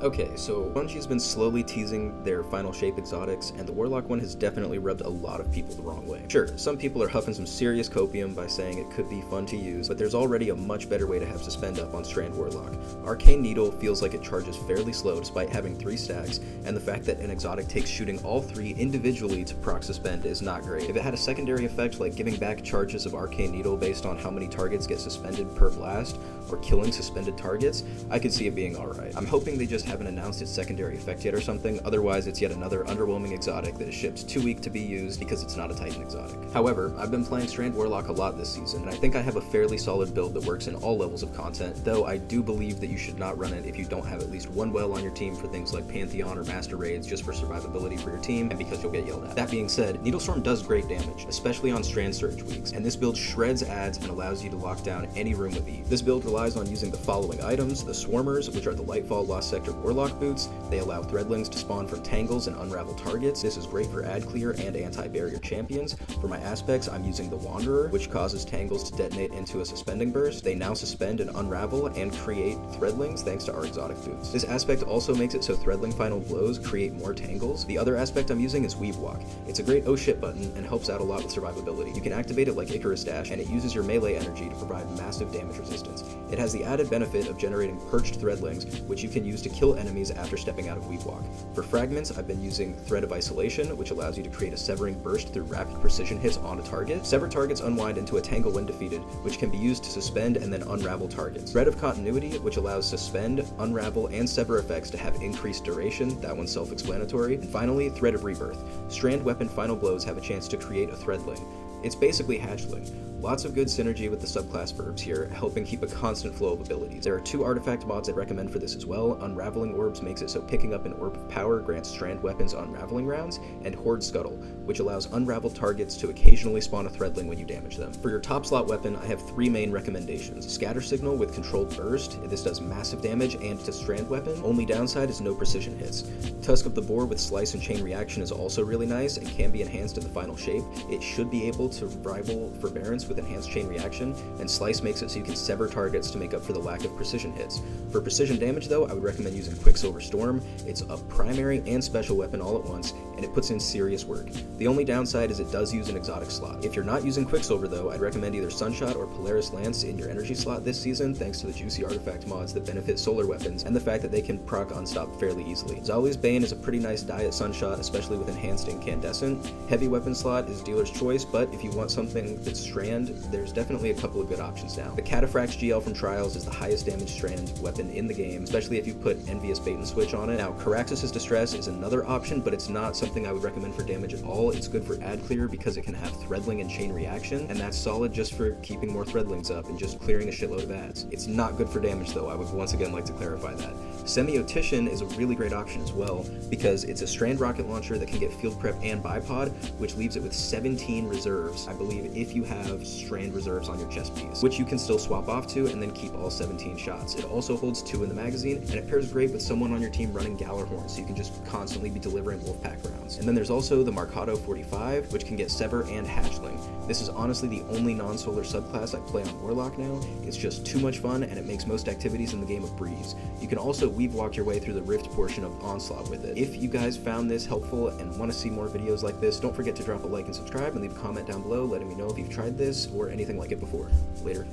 Okay, so Bungie's been slowly teasing their final shape exotics, and the Warlock one has definitely rubbed a lot of people the wrong way. Sure, some people are huffing some serious copium by saying it could be fun to use, but there's already a much better way to have Suspend up on Strand Warlock. Arcane Needle feels like it charges fairly slow despite having 3 stacks, and the fact that an exotic takes shooting all 3 individually to proc Suspend is not great. If it had a secondary effect like giving back charges of Arcane Needle based on how many targets get suspended per blast, or killing suspended targets, I could see it being alright. I'm hoping they just haven't announced its secondary effect yet or something, otherwise it's yet another underwhelming exotic that is shipped too weak to be used because it's not a Titan exotic. However, I've been playing Strand Warlock a lot this season, and I think I have a fairly solid build that works in all levels of content, though I do believe that you should not run it if you don't have at least one well on your team for things like Pantheon or Master Raids just for survivability for your team and because you'll get yelled at. That being said, Needlestorm does great damage, especially on Strand Surge weeks, and this build shreds adds and allows you to lock down any room with ease. This build relies on using the following items: the Swarmers, which are the Lightfall Lost Sector Warlock boots. They allow Threadlings to spawn from tangles and unravel targets. This is great for ad clear and anti-barrier champions. For my aspects, I'm using the Wanderer, which causes tangles to detonate into a suspending burst. They now suspend and unravel and create Threadlings thanks to our exotic boots. This aspect also makes it so Threadling final blows create more tangles. The other aspect I'm using is Weave Walk. It's a great oh shit button and helps out a lot with survivability. You can activate it like Icarus Dash, and it uses your melee energy to provide massive damage resistance. It has the added benefit of generating perched Threadlings, which you can use to kill enemies after stepping out of Weave Walk. For fragments, I've been using Thread of Isolation, which allows you to create a severing burst through rapid precision hits on a target. Severed targets unwind into a tangle when defeated, which can be used to suspend and then unravel targets. Thread of Continuity, which allows suspend, unravel, and sever effects to have increased duration. That one's self-explanatory. And finally, Thread of Rebirth. Strand weapon final blows have a chance to create a Threadling. It's basically Hatchling. Lots of good synergy with the subclass verbs here, helping keep a constant flow of abilities. There are 2 artifact mods I'd recommend for this as well. Unraveling Orbs makes it so picking up an Orb of Power grants Strand weapons unraveling rounds, and Horde Scuttle, which allows unraveled targets to occasionally spawn a Threadling when you damage them. For your top slot weapon, I have 3 main recommendations. Scatter Signal with Controlled Burst. This does massive damage and to Strand weapon. Only downside is no precision hits. Tusk of the Boar with Slice and Chain Reaction is also really nice and can be enhanced in the final shape. It should be able to rival Forbearance with enhanced chain reaction, and Slice makes it so you can sever targets to make up for the lack of precision hits. For precision damage though, I would recommend using Quicksilver Storm. It's a primary and special weapon all at once, and it puts in serious work. The only downside is it does use an exotic slot. If you're not using Quicksilver though, I'd recommend either Sunshot or Polaris Lance in your energy slot this season, thanks to the juicy artifact mods that benefit solar weapons, and the fact that they can proc Unstop fairly easily. Zali's Bane is a pretty nice diet Sunshot, especially with enhanced incandescent. Heavy weapon slot is dealer's choice, but if you want something that's Strand, there's definitely a couple of good options now. The Cataphracts GL from Trials is the highest damage Strand weapon in the game, especially if you put Envious Bait and Switch on it. Now, Caraxes' Distress is another option, but it's not something I would recommend for damage at all. It's good for ad clear because it can have Threadling and Chain Reaction, and that's solid just for keeping more Threadlings up and just clearing a shitload of ads. It's not good for damage though, I would once again like to clarify that. Semiotician is a really great option as well, because it's a Strand rocket launcher that can get field prep and bipod, which leaves it with 17 reserves, I believe, if you have Strand reserves on your chest piece, which you can still swap off to and then keep all 17 shots. It also holds 2 in the magazine, and it pairs great with someone on your team running Gallarhorn, so you can just constantly be delivering Wolfpack rounds. And then there's also the Marcado 45, which can get Sever and Hatchling. This is honestly the only non-solar subclass I play on Warlock now. It's just too much fun, and it makes most activities in the game a breeze. You can also Weave Walk your way through the Rift portion of Onslaught with it. If you guys found this helpful and want to see more videos like this, don't forget to drop a like and subscribe, and leave a comment down below letting me know if you've tried this or anything like it before. Later.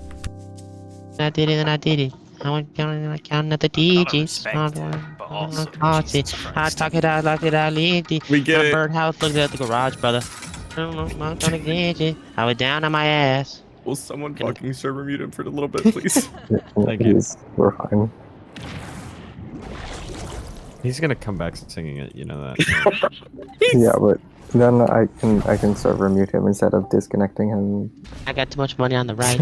I did it and I did it. I went counting at the DGs. I talk it out like it I lived it. We get my it. birdhouse looked at the garage, brother. I'm gonna get it. I was down on my ass. Will someone fucking server mute him for a little bit, please? Thank you. We're fine. He's gonna come back singing it, you know that. Yeah, but then I can server mute him instead of disconnecting him. I got too much money on the right.